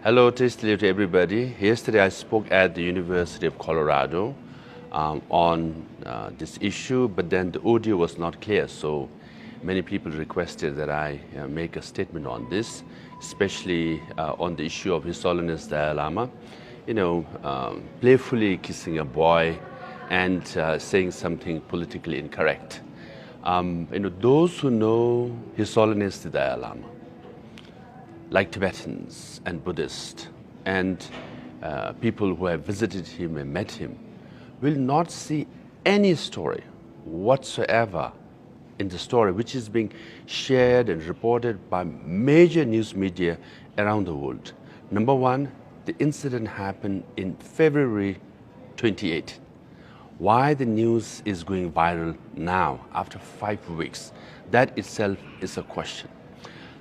Hello, tasty to everybody. Yesterday I spoke at the University of Colorado on this issue, but then the audio was not clear, so many people requested that I make a statement on this, especially on the issue of His Holiness Dalai Lama, playfully kissing a boy and saying something politically incorrect. Those who know His Holiness the Dalai Lama, like Tibetans and Buddhists and people who have visited him and met him, will not see any story whatsoever in the story which is being shared and reported by major news media around the world. Number one, the incident happened in February 28. Why the news is going viral now after 5 weeks, that itself is a question.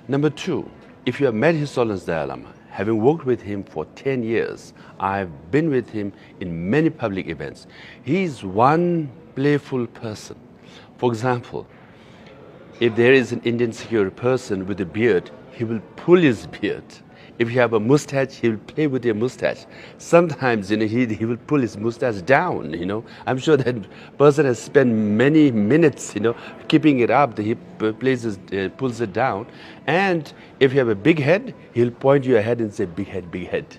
Number two, if you have met His Holiness Dalai Lama, having worked with him for 10 years, I've been with him in many public events. He is one playful person. For example, if there is an Indian security person with a beard, he will pull his beard. If you have a mustache, he will play with your mustache. Sometimes, he will pull his mustache down, I'm sure that person has spent many minutes, keeping it up. He pulls it down. And if you have a big head, he'll point your head and say, big head,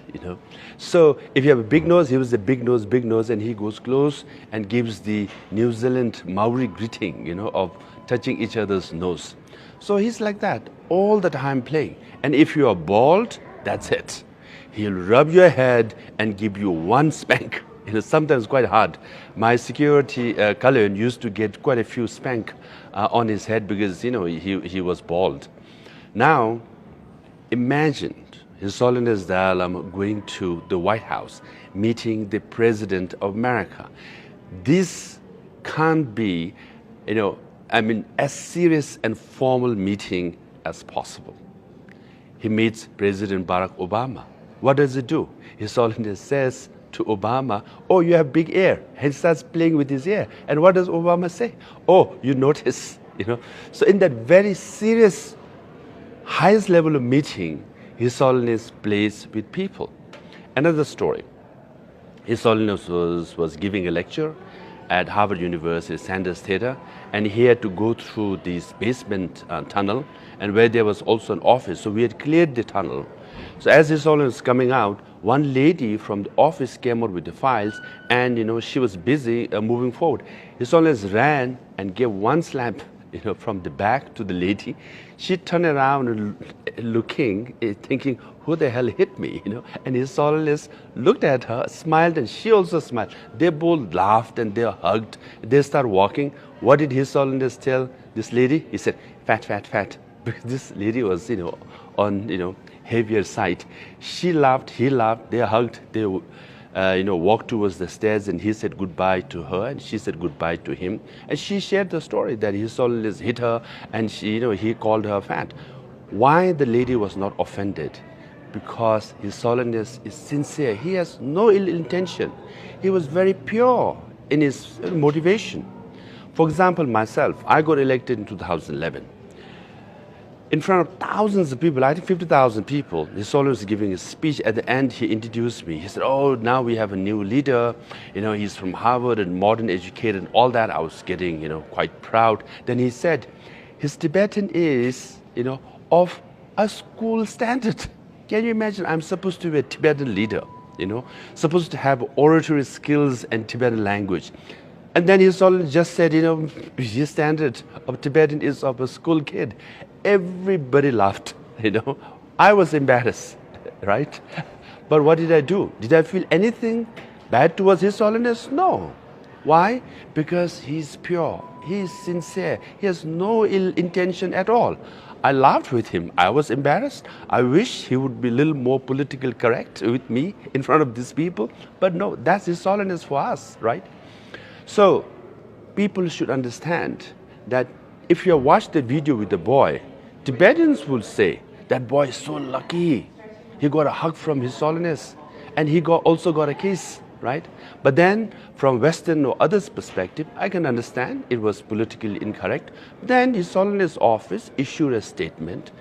So if you have a big nose, he will say, big nose, and he goes close and gives the New Zealand Maori greeting, of touching each other's nose. So he's like that all the time playing. And if you are bald, that's it. He'll rub your head and give you one spank. Sometimes quite hard. My security Kalyan used to get quite a few spank on his head because he was bald. Now, imagine His Holiness Dalai Lama going to the White House, meeting the President of America. This can't be, as serious and formal meeting as possible. He meets President Barack Obama. What does he do? His Holiness says to Obama, oh, you have big ear. And he starts playing with his ear. And what does Obama say? Oh, you notice, So in that very serious, highest level of meeting, His Holiness plays with people. Another story. His Holiness was giving a lecture at Harvard University Sanders Theater, and he had to go through this basement tunnel, and where there was also an office. So we had cleared the tunnel. So as His Holiness was coming out, one lady from the office came out with the files, and she was busy moving forward. His Holiness ran and gave one slap from the back to the lady. She turned around and looking, thinking, who the hell hit me, And His Holiness looked at her, smiled, and she also smiled. They both laughed and they hugged. They started walking. What did His Holiness tell this lady? He said, fat, fat, fat. Because this lady was, on, heavier side. She laughed, he laughed, they hugged, they walked towards the stairs, and he said goodbye to her, and she said goodbye to him. And she shared the story that His Holiness hit her, and he called her fat. Why the lady was not offended? Because His Holiness is sincere. He has no ill intention. He was very pure in his motivation. For example, myself, I got elected in 2011. In front of thousands of people, I think 50,000 people, His Holiness was giving a speech. At the end, he introduced me. He said, oh, now we have a new leader. He's from Harvard and modern educated and all that. I was getting, quite proud. Then he said, his Tibetan is, of a school standard. Can you imagine? I'm supposed to be a Tibetan leader, supposed to have oratory skills and Tibetan language. And then His Holiness just said, his standard of Tibetan is of a school kid. Everybody laughed, I was embarrassed, right? But what did I do? Did I feel anything bad towards His Holiness? No. Why? Because he's pure, he's sincere, he has no ill intention at all. I laughed with him. I was embarrassed. I wish he would be a little more politically correct with me in front of these people. But no, that's His Holiness for us, right? So people should understand that if you watch the video with the boy, Tibetans will say, that boy is so lucky. He got a hug from His Holiness, and he also got a kiss, right? But then from Western or others' perspective, I can understand it was politically incorrect. Then His Holiness office issued a statement,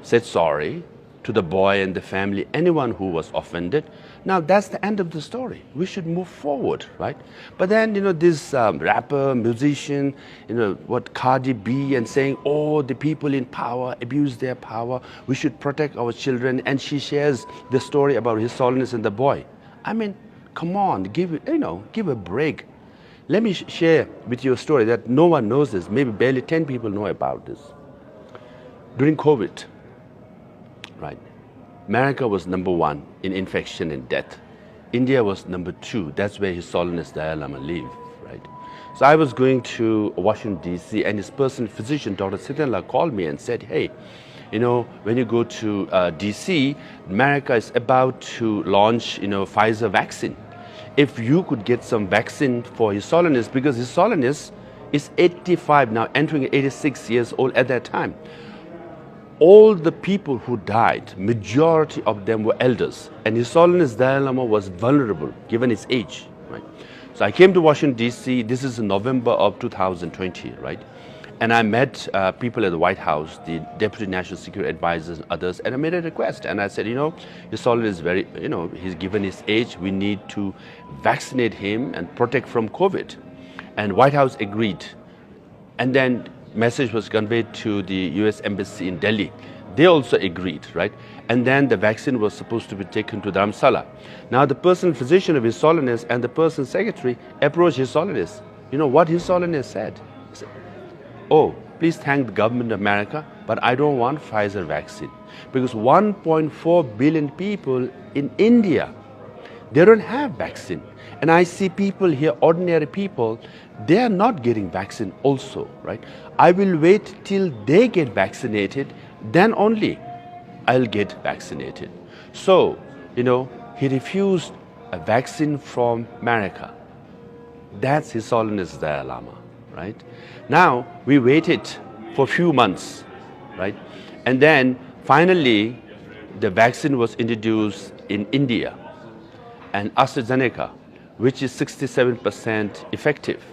said sorry, to the boy and the family, anyone who was offended. Now that's the end of the story. We should move forward, right? But then, this rapper, musician, what Cardi B, and saying, oh, the people in power abuse their power. We should protect our children. And she shares the story about His Holiness and the boy. I mean, come on, give a break. Let me share with you a story that no one knows this. Maybe barely 10 people know about this. During COVID, right, America was #1 in infection and death. India was #2. That's where His Holiness Dalai Lama lived, right? So I was going to Washington, D.C., and his personal physician, Dr. Sitanla, called me and said, hey, when you go to D.C., America is about to launch, Pfizer vaccine. If you could get some vaccine for His Holiness, because His Holiness is 85 now, entering 86 years old at that time. All the people who died, majority of them were elders, and His Holiness Dalai Lama was vulnerable given his age, right? So I came to Washington, D.C., this is in November of 2020, right? And I met people at the White House, the Deputy National Security Advisors and others, and I made a request. And I said, His Holiness is very, he's given his age, we need to vaccinate him and protect from COVID. And White House agreed. And then message was conveyed to the US Embassy in Delhi. They also agreed, right? And then the vaccine was supposed to be taken to Dharamsala. Now the personal physician of His Holiness and the personal secretary approached His Holiness. You know what His Holiness said? He said, oh, please thank the government of America, but I don't want Pfizer vaccine. Because 1.4 billion people in India, they don't have vaccine. And I see people here, ordinary people, they are not getting vaccine also, right? I will wait till they get vaccinated, then only I'll get vaccinated. So, he refused a vaccine from America. That's His Holiness Dalai Lama, right? Now, we waited for a few months, right? And then finally, the vaccine was introduced in India, and AstraZeneca, which is 67% effective.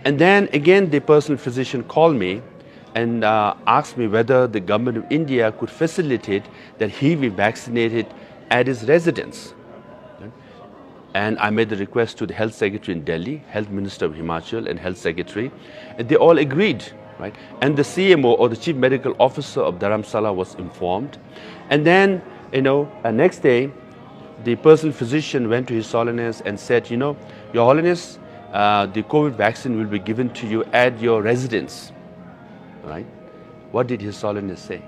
And then again, the personal physician called me and asked me whether the government of India could facilitate that he be vaccinated at his residence. And I made the request to the Health Secretary in Delhi, Health Minister of Himachal and Health Secretary, and they all agreed, right? And the CMO, or the Chief Medical Officer of Dharamsala, was informed. And then, next day, the personal physician went to His Holiness and said, Your Holiness, the COVID vaccine will be given to you at your residence, right? What did His Holiness say?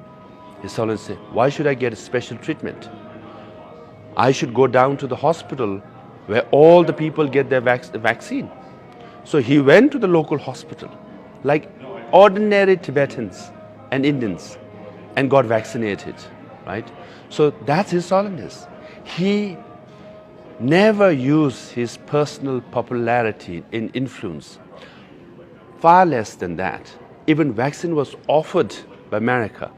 His Holiness said, why should I get a special treatment? I should go down to the hospital where all the people get their vaccine. So he went to the local hospital, like ordinary Tibetans and Indians, and got vaccinated, right? So that's His Holiness. He never used his personal popularity in influence. Far less than that. Even vaccine was offered by America.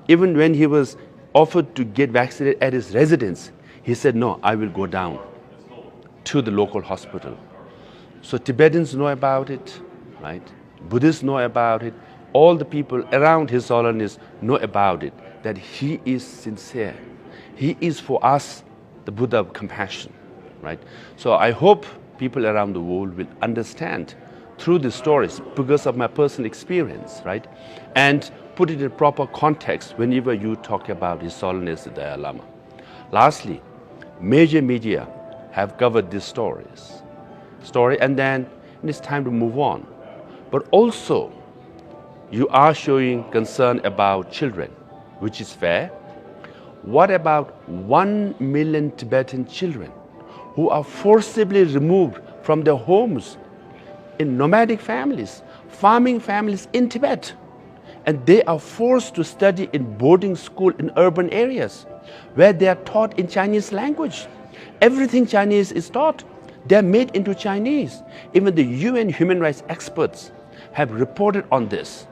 Even when he was offered to get vaccinated at his residence, he said, no, I will go down to the local hospital. So Tibetans know about it, right? Buddhists know about it. All the people around His Holiness know about it, that he is sincere. He is for us the Buddha of compassion, right? So I hope people around the world will understand through the stories, because of my personal experience, right? And put it in proper context whenever you talk about His Holiness the Dalai Lama. Lastly, major media have covered these story, and then it's time to move on. But also, you are showing concern about children, which is fair. What about 1 million Tibetan children who are forcibly removed from their homes in nomadic families, farming families in Tibet, and they are forced to study in boarding school in urban areas where they are taught in Chinese language? Everything Chinese is taught. They are made into Chinese. Even the UN human rights experts have reported on this.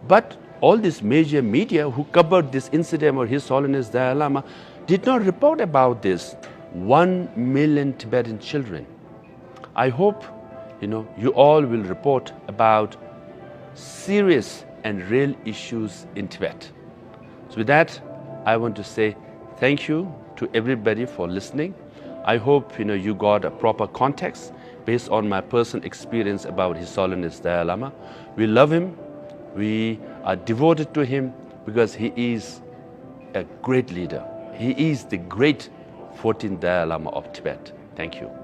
But all these major media who covered this incident of His Holiness Dalai Lama did not report about this 1 million Tibetan children. I hope you all will report about serious and real issues in Tibet. So with that, I want to say thank you to everybody for listening. I hope you got a proper context based on my personal experience about His Holiness Dalai Lama. We love him. We are devoted to him because he is a great leader. He is the great 14th Dalai Lama of Tibet. Thank you.